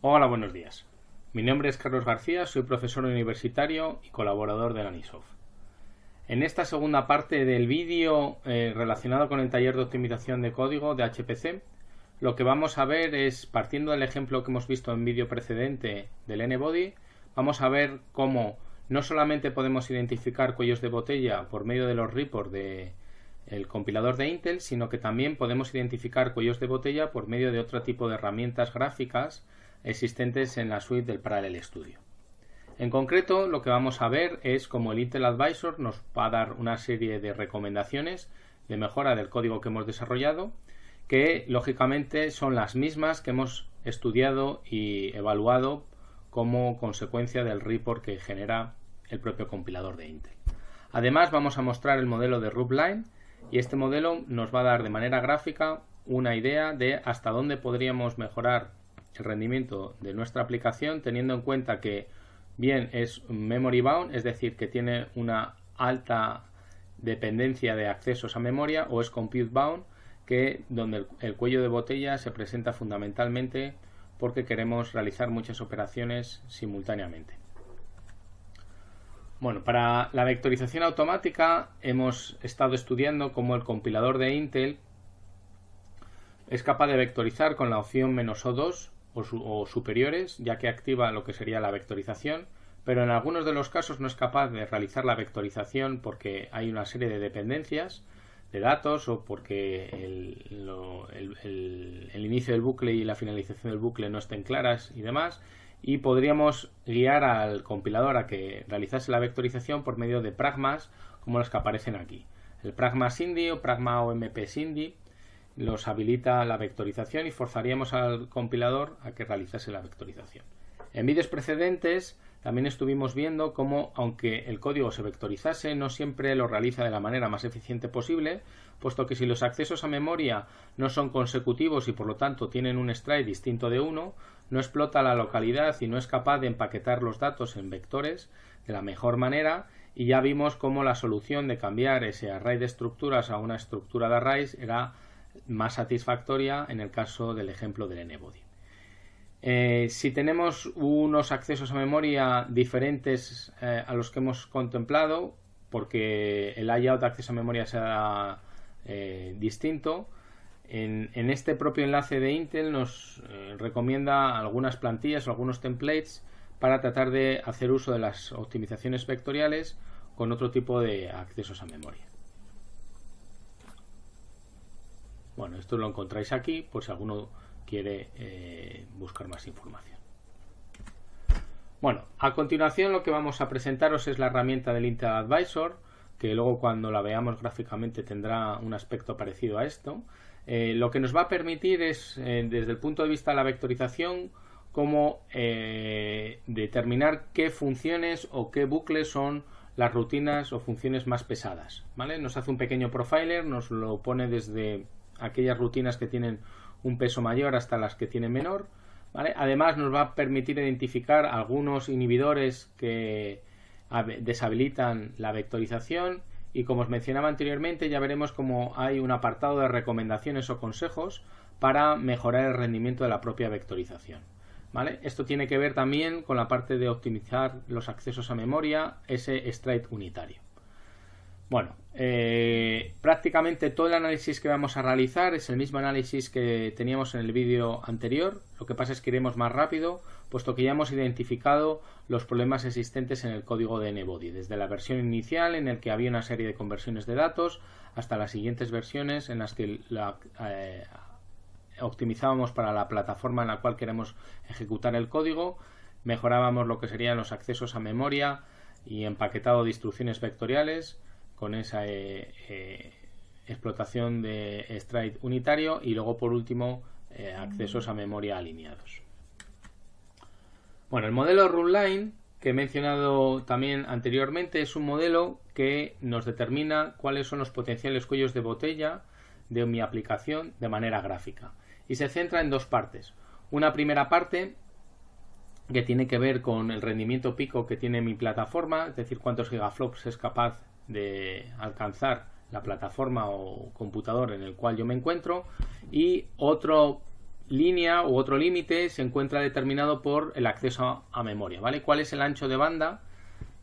Hola, buenos días. Mi nombre es Carlos García, soy profesor universitario y colaborador de Anisoft. En esta segunda parte del vídeo relacionado con el taller de optimización de código de HPC, lo que vamos a ver es, partiendo del ejemplo que hemos visto en vídeo precedente del N-Body, vamos a ver cómo no solamente podemos identificar cuellos de botella por medio de los reports del compilador de Intel, sino que también podemos identificar cuellos de botella por medio de otro tipo de herramientas gráficas existentes en la suite del Parallel Studio. En concreto, lo que vamos a ver es cómo el Intel Advisor nos va a dar una serie de recomendaciones de mejora del código que hemos desarrollado, que lógicamente son las mismas que hemos estudiado y evaluado como consecuencia del report que genera el propio compilador de Intel. Además, vamos a mostrar el modelo de Rootline, y este modelo nos va a dar de manera gráfica una idea de hasta dónde podríamos mejorar el rendimiento de nuestra aplicación, teniendo en cuenta que bien es memory bound, es decir, que tiene una alta dependencia de accesos a memoria, o es compute bound, que donde el cuello de botella se presenta fundamentalmente porque queremos realizar muchas operaciones simultáneamente. Bueno, para la vectorización automática hemos estado estudiando cómo el compilador de Intel es capaz de vectorizar con la opción "-O2" o superiores, ya que activa lo que sería la vectorización, pero en algunos de los casos no es capaz de realizar la vectorización porque hay una serie de dependencias de datos, o porque el inicio del bucle y la finalización del bucle no estén claras y demás, y podríamos guiar al compilador a que realizase la vectorización por medio de pragmas como los que aparecen aquí. El pragma SINDI o pragma OMP SINDI los habilita la vectorización y forzaríamos al compilador a que realizase la vectorización. En vídeos precedentes también estuvimos viendo cómo, aunque el código se vectorizase, no siempre lo realiza de la manera más eficiente posible, puesto que si los accesos a memoria no son consecutivos y por lo tanto tienen un stride distinto de 1, no explota la localidad y no es capaz de empaquetar los datos en vectores de la mejor manera, y ya vimos cómo la solución de cambiar ese array de estructuras a una estructura de arrays era más satisfactoria en el caso del ejemplo del N-Body. Si tenemos unos accesos a memoria diferentes a los que hemos contemplado, porque el layout de acceso a memoria sea distinto, en este propio enlace de Intel nos recomienda algunas plantillas o algunos templates para tratar de hacer uso de las optimizaciones vectoriales con otro tipo de accesos a memoria. Bueno, esto lo encontráis aquí por si alguno quiere buscar más información. Bueno, a continuación lo que vamos a presentaros es la herramienta del Intel Advisor, que luego cuando la veamos gráficamente tendrá un aspecto parecido a esto. Lo que nos va a permitir es, desde el punto de vista de la vectorización, cómo determinar qué funciones o qué bucles son las rutinas o funciones más pesadas, ¿vale? Nos hace un pequeño profiler, nos lo pone desde aquellas rutinas que tienen un peso mayor hasta las que tienen menor, ¿vale? Además nos va a permitir identificar algunos inhibidores que deshabilitan la vectorización, y como os mencionaba anteriormente, ya veremos cómo hay un apartado de recomendaciones o consejos para mejorar el rendimiento de la propia vectorización, ¿vale? Esto tiene que ver también con la parte de optimizar los accesos a memoria, ese stride unitario. Bueno, prácticamente todo el análisis que vamos a realizar es el mismo análisis que teníamos en el vídeo anterior. Lo que pasa es que iremos más rápido, puesto que ya hemos identificado los problemas existentes en el código de N-Body, desde la versión inicial en el que había una serie de conversiones de datos hasta las siguientes versiones en las que optimizábamos para la plataforma en la cual queremos ejecutar el código, mejorábamos lo que serían los accesos a memoria y empaquetado de instrucciones vectoriales con esa explotación de stride unitario, y luego por último accesos a memoria alineados. Bueno, el modelo Rootline que he mencionado también anteriormente es un modelo que nos determina cuáles son los potenciales cuellos de botella de mi aplicación de manera gráfica, y se centra en dos partes. Una primera parte que tiene que ver con el rendimiento pico que tiene mi plataforma, es decir, cuántos gigaflops es capaz de alcanzar la plataforma o computador en el cual yo me encuentro, y otro línea u otro límite se encuentra determinado por el acceso a memoria, ¿vale? ¿Cuál es el ancho de banda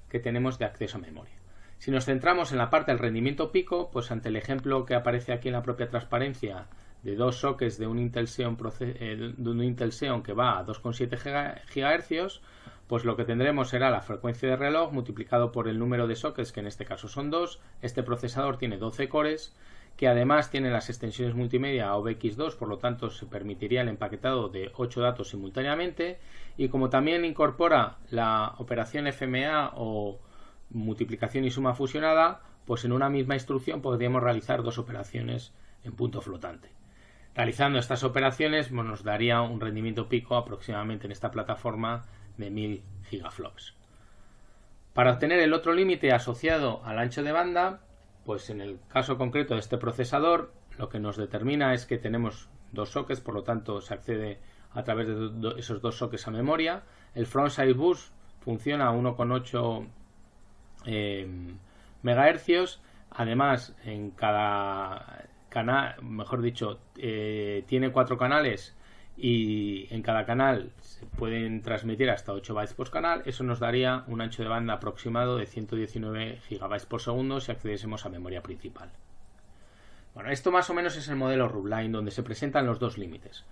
que tenemos de acceso a memoria? Si nos centramos en la parte del rendimiento pico, pues ante el ejemplo que aparece aquí en la propia transparencia de dos sockets de un Intel Xeon, que va a 2,7 GHz, pues lo que tendremos será la frecuencia de reloj multiplicado por el número de sockets, que en este caso son 2. Este procesador tiene 12 cores, que además tiene las extensiones multimedia OBX2, por lo tanto se permitiría el empaquetado de 8 datos simultáneamente, y como también incorpora la operación FMA o multiplicación y suma fusionada, pues en una misma instrucción podríamos realizar dos operaciones en punto flotante. Realizando estas operaciones nos daría un rendimiento pico aproximadamente en esta plataforma de 1000 gigaflops. Para obtener el otro límite asociado al ancho de banda, pues en el caso concreto de este procesador, lo que nos determina es que tenemos dos sockets, por lo tanto se accede a través de esos dos sockets a memoria. El frontside bus funciona a 1,8 MHz. Además, en cada canal, mejor dicho, tiene 4 canales y en cada canal se pueden transmitir hasta 8 bytes por canal. Eso nos daría un ancho de banda aproximado de 119 GB por segundo si accediésemos a memoria principal. Bueno, esto más o menos es el modelo Rootline, donde se presentan los dos límites.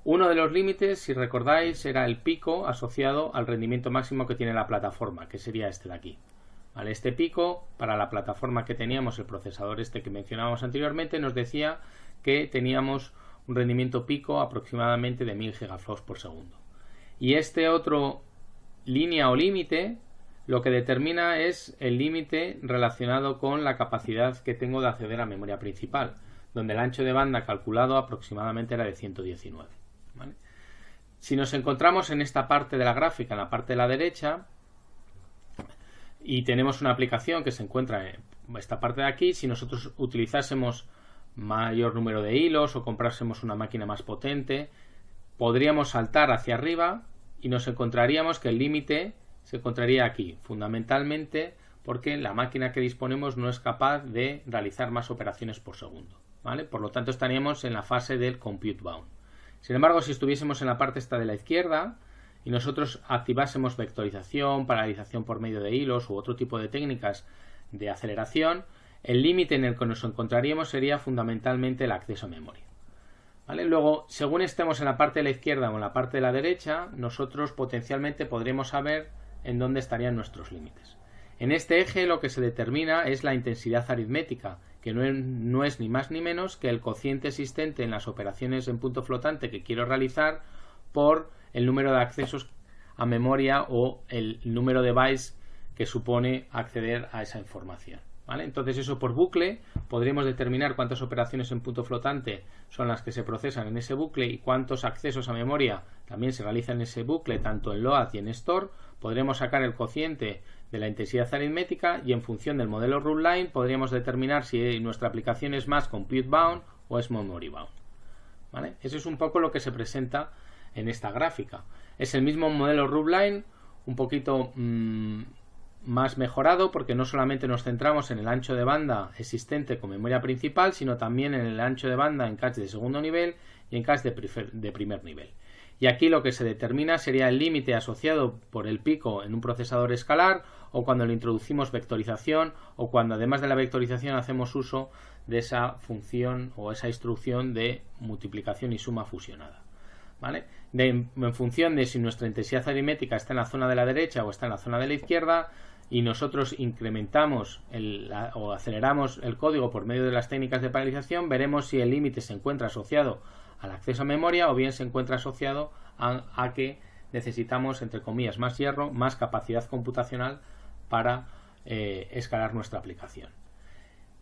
Uno de los límites, si recordáis, era el pico asociado al rendimiento máximo que tiene la plataforma, que sería este de aquí. ¿Vale? Este pico, para la plataforma que teníamos, el procesador este que mencionábamos anteriormente, nos decía que teníamos un rendimiento pico aproximadamente de 1000 gigaflops por segundo. Y este otro línea o límite lo que determina es el límite relacionado con la capacidad que tengo de acceder a memoria principal, donde el ancho de banda calculado aproximadamente era de 119. ¿Vale? Si nos encontramos en esta parte de la gráfica, en la parte de la derecha, y tenemos una aplicación que se encuentra en esta parte de aquí, si nosotros utilizásemos mayor número de hilos o comprásemos una máquina más potente, podríamos saltar hacia arriba y nos encontraríamos que el límite se encontraría aquí, fundamentalmente porque la máquina que disponemos no es capaz de realizar más operaciones por segundo, ¿vale? Por lo tanto estaríamos en la fase del compute bound. Sin embargo, si estuviésemos en la parte esta de la izquierda y nosotros activásemos vectorización, paralización por medio de hilos u otro tipo de técnicas de aceleración, el límite en el que nos encontraríamos sería fundamentalmente el acceso a memoria. ¿Vale? Luego, según estemos en la parte de la izquierda o en la parte de la derecha, nosotros potencialmente podremos saber en dónde estarían nuestros límites. En este eje lo que se determina es la intensidad aritmética, que no es ni más ni menos que el cociente existente en las operaciones en punto flotante que quiero realizar por el número de accesos a memoria o el número de bytes que supone acceder a esa información. ¿Vale? Entonces eso por bucle podríamos determinar cuántas operaciones en punto flotante son las que se procesan en ese bucle y cuántos accesos a memoria también se realizan en ese bucle, tanto en load y en store. Podremos sacar el cociente de la intensidad aritmética y en función del modelo Rootline podríamos determinar si nuestra aplicación es más compute bound o es memory bound. ¿Vale? Eso es un poco lo que se presenta en esta gráfica. Es el mismo modelo Rootline, un poquito más mejorado, porque no solamente nos centramos en el ancho de banda existente con memoria principal, sino también en el ancho de banda en cache de segundo nivel y en cache de primer nivel. Y aquí lo que se determina sería el límite asociado por el pico en un procesador escalar, o cuando le introducimos vectorización, o cuando además de la vectorización hacemos uso de esa función o esa instrucción de multiplicación y suma fusionada. ¿Vale? En función de si nuestra intensidad aritmética está en la zona de la derecha o está en la zona de la izquierda, y nosotros incrementamos o aceleramos el código por medio de las técnicas de paralización, veremos si el límite se encuentra asociado al acceso a memoria o bien se encuentra asociado a que necesitamos, entre comillas, más hierro, más capacidad computacional para escalar nuestra aplicación.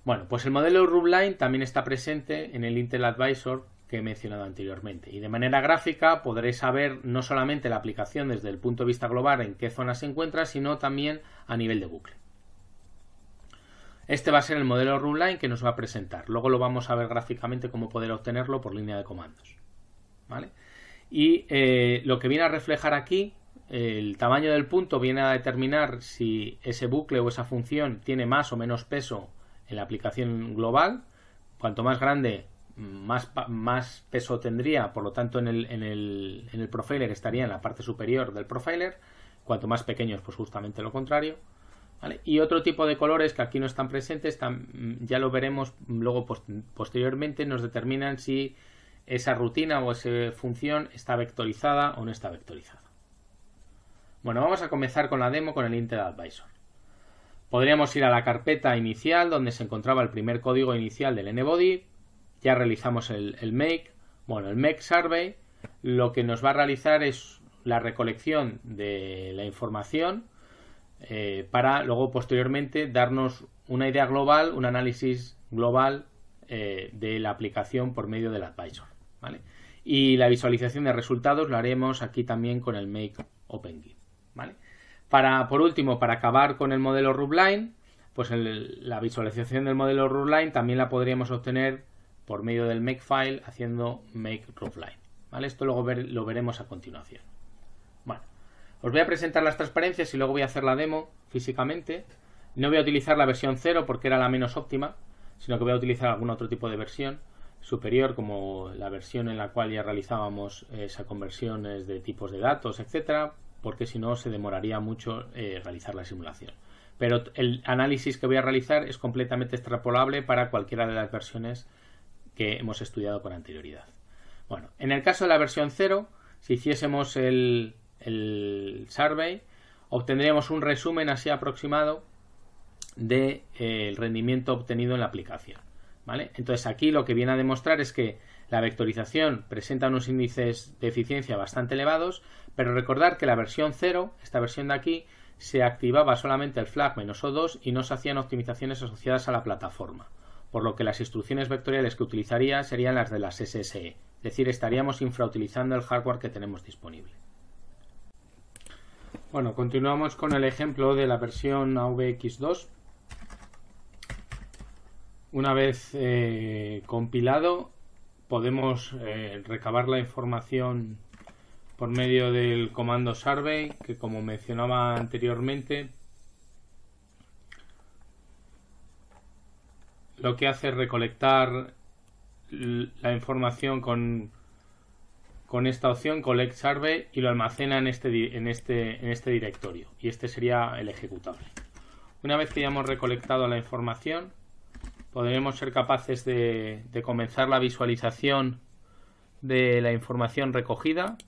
Bueno, pues el modelo Rootline también está presente en el Intel Advisor que he mencionado anteriormente, y de manera gráfica podréis saber no solamente la aplicación desde el punto de vista global en qué zona se encuentra, sino también a nivel de bucle. Este va a ser el modelo Rootline que nos va a presentar. Luego lo vamos a ver gráficamente cómo poder obtenerlo por línea de comandos. ¿Vale? Y lo que viene a reflejar aquí, el tamaño del punto viene a determinar si ese bucle o esa función tiene más o menos peso en la aplicación global. Cuanto más grande, más peso tendría, por lo tanto en el profiler estaría en la parte superior del profiler. Cuanto más pequeños, pues justamente lo contrario, ¿vale? Y otro tipo de colores que aquí no están presentes, ya lo veremos luego posteriormente, nos determinan si esa rutina o esa función está vectorizada o no está vectorizada. Bueno, vamos a comenzar con la demo con el Intel Advisor. Podríamos ir a la carpeta inicial donde se encontraba el primer código inicial del NBody. Ya realizamos el make. Bueno, el make survey lo que nos va a realizar es la recolección de la información para luego posteriormente darnos una idea global, un análisis global de la aplicación por medio del Advisor, ¿vale? Y la visualización de resultados lo haremos aquí también con el make OpenGIF, ¿vale? Por último, para acabar con el modelo Roofline, pues la visualización del modelo Roofline también la podríamos obtener por medio del makefile haciendo make Roofline, ¿vale? Esto luego lo veremos a continuación. Bueno, os voy a presentar las transparencias y luego voy a hacer la demo físicamente. No voy a utilizar la versión 0 porque era la menos óptima, sino que voy a utilizar algún otro tipo de versión superior, como la versión en la cual ya realizábamos esa conversiones de tipos de datos, etcétera, porque si no se demoraría mucho realizar la simulación. Pero el análisis que voy a realizar es completamente extrapolable para cualquiera de las versiones que hemos estudiado con anterioridad. Bueno, en el caso de la versión 0, si hiciésemos el survey, obtendríamos un resumen así aproximado del rendimiento obtenido en la aplicación, ¿vale? Entonces aquí lo que viene a demostrar es que la vectorización presenta unos índices de eficiencia bastante elevados, pero recordar que la versión 0, esta versión de aquí, se activaba solamente el flag -O2 y no se hacían optimizaciones asociadas a la plataforma, por lo que las instrucciones vectoriales que utilizaría serían las de las SSE, es decir, estaríamos infrautilizando el hardware que tenemos disponible. Bueno, continuamos con el ejemplo de la versión AVX2. Una vez compilado, podemos recabar la información por medio del comando survey, que como mencionaba anteriormente, lo que hace es recolectar la información con esta opción collect survey y lo almacena en este directorio, y este sería el ejecutable. Una vez que ya hemos recolectado la información, podremos ser capaces de comenzar la visualización de la información recogida.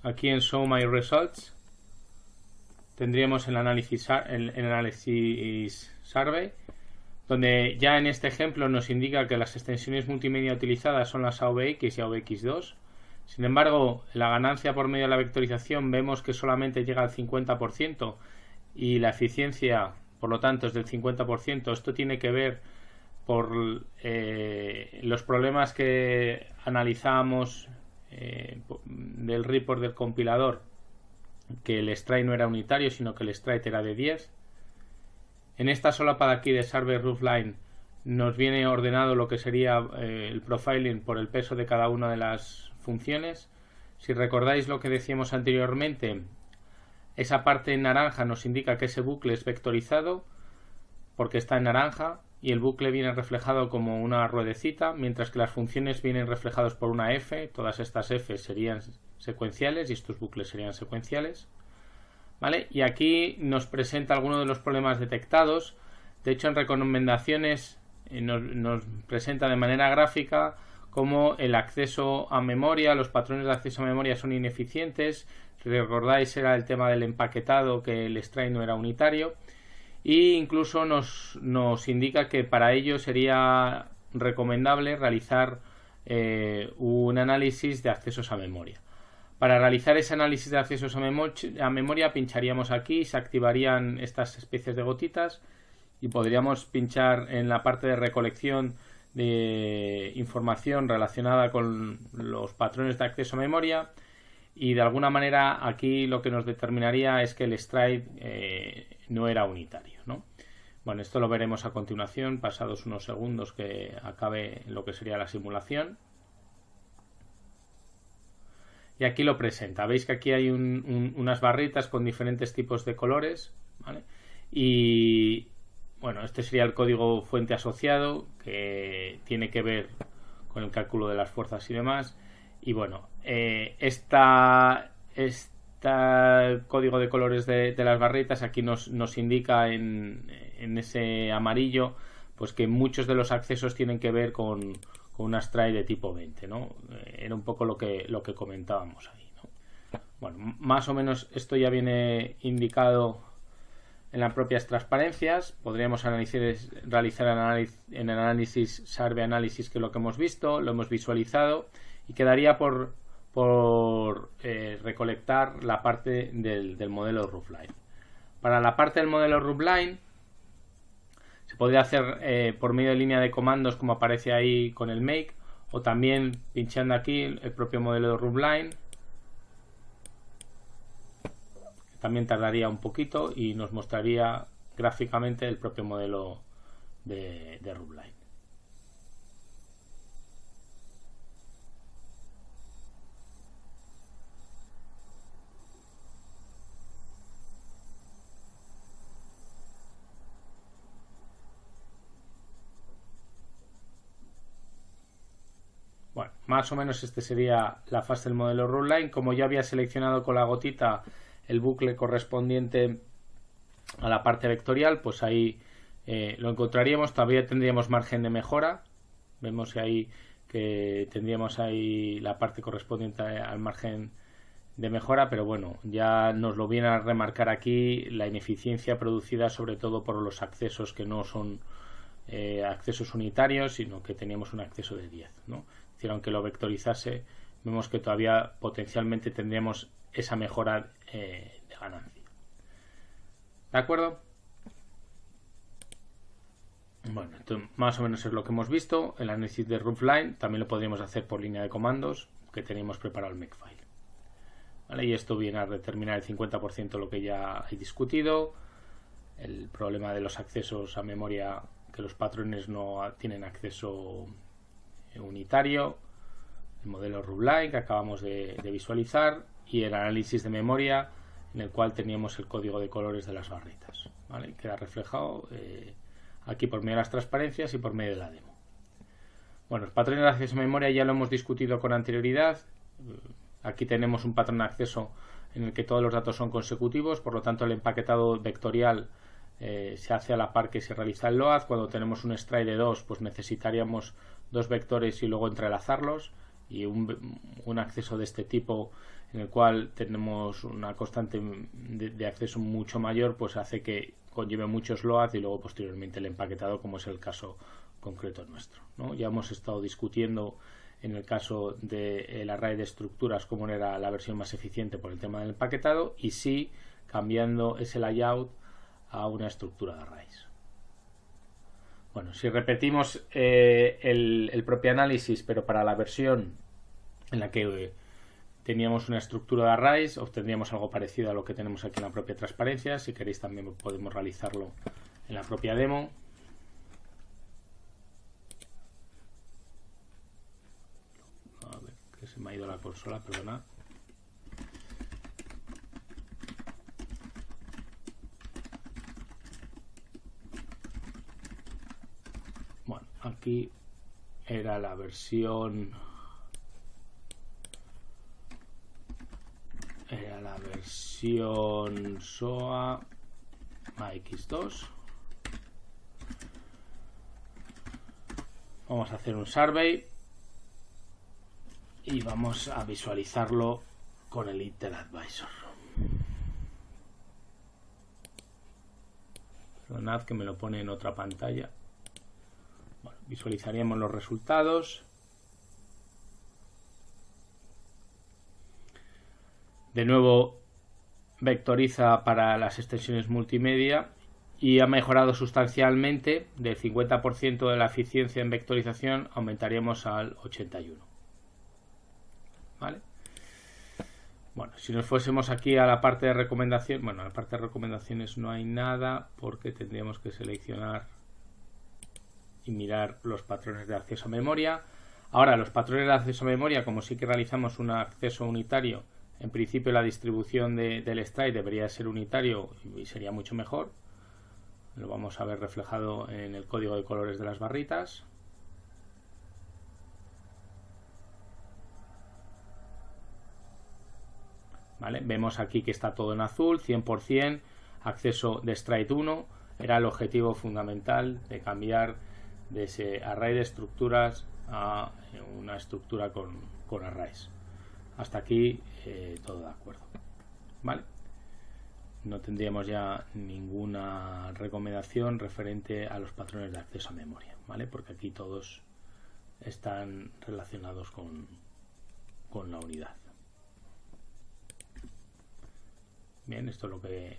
Aquí en Show My Results tendríamos el análisis survey, donde ya en este ejemplo nos indica que las extensiones multimedia utilizadas son las AVX y AVX2. Sin embargo, la ganancia por medio de la vectorización vemos que solamente llega al 50% y la eficiencia, por lo tanto, es del 50%. Esto tiene que ver por los problemas que analizábamos del report del compilador, que el stride no era unitario, sino que el stride era de 10. En esta solapa de aquí de Survey Roofline nos viene ordenado lo que sería el profiling por el peso de cada una de las funciones. Si recordáis lo que decíamos anteriormente, esa parte en naranja nos indica que ese bucle es vectorizado porque está en naranja y el bucle viene reflejado como una ruedecita, mientras que las funciones vienen reflejados por una F. Todas estas F serían secuenciales y estos bucles serían secuenciales, ¿vale? Y aquí nos presenta algunos de los problemas detectados. De hecho, en recomendaciones nos presenta de manera gráfica cómo el acceso a memoria, los patrones de acceso a memoria son ineficientes. Si recordáis, era el tema del empaquetado, que el stride no era unitario, e incluso nos indica que para ello sería recomendable realizar un análisis de accesos a memoria. Para realizar ese análisis de accesos a memoria pincharíamos aquí y se activarían estas especies de gotitas, y podríamos pinchar en la parte de recolección de información relacionada con los patrones de acceso a memoria, y de alguna manera aquí lo que nos determinaría es que el stride no era unitario, ¿no? Bueno, esto lo veremos a continuación, pasados unos segundos que acabe lo que sería la simulación. Y aquí lo presenta. Veis que aquí hay unas barritas con diferentes tipos de colores, ¿vale? Y bueno, este sería el código fuente asociado, que tiene que ver con el cálculo de las fuerzas y demás. Y bueno, este código de colores de las barritas aquí nos indica en ese amarillo pues que muchos de los accesos tienen que ver con una STRAE de tipo 20, ¿no? Era un poco lo que comentábamos ahí, ¿no? Bueno, más o menos esto ya viene indicado en las propias transparencias. Podríamos realizar en el análisis Survey Analysis, que es lo que hemos visto, lo hemos visualizado, y quedaría por recolectar la parte del modelo Roofline. Para la parte del modelo Roofline se podría hacer por medio de línea de comandos, como aparece ahí con el make, o también pinchando aquí el propio modelo de Roofline. También tardaría un poquito y nos mostraría gráficamente el propio modelo de Roofline. Bueno, más o menos este sería la fase del modelo Roofline. Como ya había seleccionado con la gotita el bucle correspondiente a la parte vectorial, pues ahí lo encontraríamos. Todavía tendríamos margen de mejora. Vemos ahí que tendríamos ahí la parte correspondiente al margen de mejora, pero bueno, ya nos lo viene a remarcar aquí la ineficiencia producida sobre todo por los accesos que no son accesos unitarios, sino que teníamos un acceso de 10, ¿no? Es decir, aunque lo vectorizase, vemos que todavía potencialmente tendríamos esa mejora de ganancia. ¿De acuerdo? Bueno, entonces, más o menos es lo que hemos visto. El análisis de Roofline también lo podríamos hacer por línea de comandos, que teníamos preparado el makefile. ¿Vale? Y esto viene a determinar el 50% lo que ya he discutido. El problema de los accesos a memoria, que los patrones no tienen acceso unitario. El modelo Roofline que acabamos de visualizar. Y el análisis de memoria, en el cual teníamos el código de colores de las barritas, ¿vale? Queda reflejado aquí por medio de las transparencias y por medio de la demo. Bueno, los patrones de acceso a memoria ya lo hemos discutido con anterioridad. Aquí tenemos un patrón de acceso en el que todos los datos son consecutivos, por lo tanto el empaquetado vectorial se hace a la par que se realiza el load. Cuando tenemos un STRAE de 2, pues necesitaríamos dos vectores y luego entrelazarlos, y un acceso de este tipo en el cual tenemos una constante de acceso mucho mayor, pues hace que conlleve muchos loads y luego posteriormente el empaquetado, como es el caso concreto nuestro, ¿no? Ya hemos estado discutiendo en el caso del array de estructuras cómo era la versión más eficiente por el tema del empaquetado, y sí cambiando ese layout a una estructura de arrays. Bueno, si repetimos el propio análisis, pero para la versión en la que teníamos una estructura de arrays, obtendríamos algo parecido a lo que tenemos aquí en la propia transparencia. Si queréis también podemos realizarlo en la propia demo. A ver, que se me ha ido la consola, perdona. Bueno, aquí era la versión SOA AX2. Vamos a hacer un survey y vamos a visualizarlo con el Intel Advisor. Perdonad que me lo pone en otra pantalla. Bueno, visualizaríamos los resultados. De nuevo vectoriza para las extensiones multimedia y ha mejorado sustancialmente. Del 50% de la eficiencia en vectorización aumentaríamos al 81%. ¿Vale? Bueno, si nos fuésemos aquí a la parte de recomendación, bueno, en la parte de recomendaciones no hay nada porque tendríamos que seleccionar y mirar los patrones de acceso a memoria. Ahora, los patrones de acceso a memoria, como sí que realizamos un acceso unitario, en principio la distribución del STRAE debería ser unitario y sería mucho mejor. Lo vamos a ver reflejado en el código de colores de las barritas. ¿Vale? Vemos aquí que está todo en azul, 100%, acceso de Stride 1, era el objetivo fundamental de cambiar de ese array de estructuras a una estructura con arrays. Hasta aquí todo de acuerdo. ¿Vale? No tendríamos ya ninguna recomendación referente a los patrones de acceso a memoria, ¿vale? Porque aquí todos están relacionados con la unidad. Bien, esto es lo que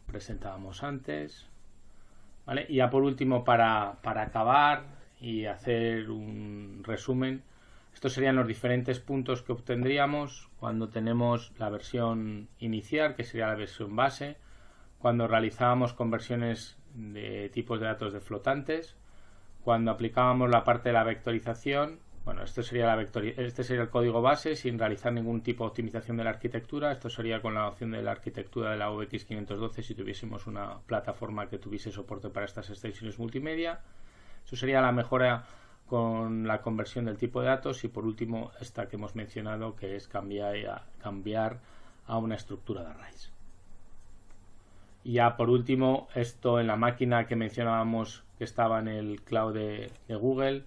presentábamos antes. ¿Vale? Y ya por último, para acabar y hacer un resumen, estos serían los diferentes puntos que obtendríamos cuando tenemos la versión inicial, que sería la versión base, cuando realizábamos conversiones de tipos de datos de flotantes, cuando aplicábamos la parte de la vectorización. Bueno, este sería el código base sin realizar ningún tipo de optimización de la arquitectura. Esto sería con la opción de la arquitectura de la VX512 si tuviésemos una plataforma que tuviese soporte para estas extensiones multimedia. Eso sería la mejora con la conversión del tipo de datos. Y por último, esta que hemos mencionado, que es cambiar a una estructura de arrays. Y ya por último, esto en la máquina que mencionábamos que estaba en el cloud de Google,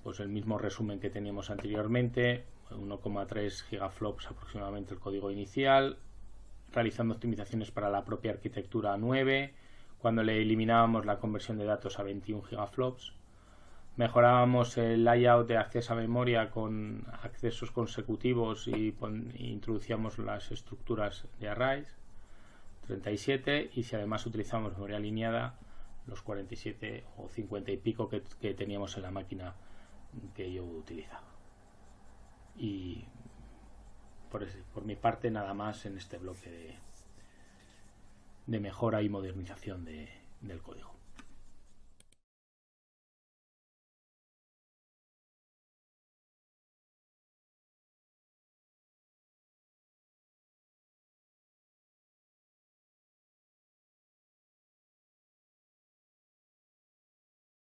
pues el mismo resumen que teníamos anteriormente, 1,3 gigaflops aproximadamente el código inicial, realizando optimizaciones para la propia arquitectura 9, cuando le eliminábamos la conversión de datos a 21 gigaflops, mejorábamos el layout de acceso a memoria con accesos consecutivos y introducíamos las estructuras de arrays, 37, y si además utilizamos memoria alineada, los 47 o 50 y pico que teníamos en la máquina que yo utilizaba. Y por mi parte nada más en este bloque de mejora y modernización del código.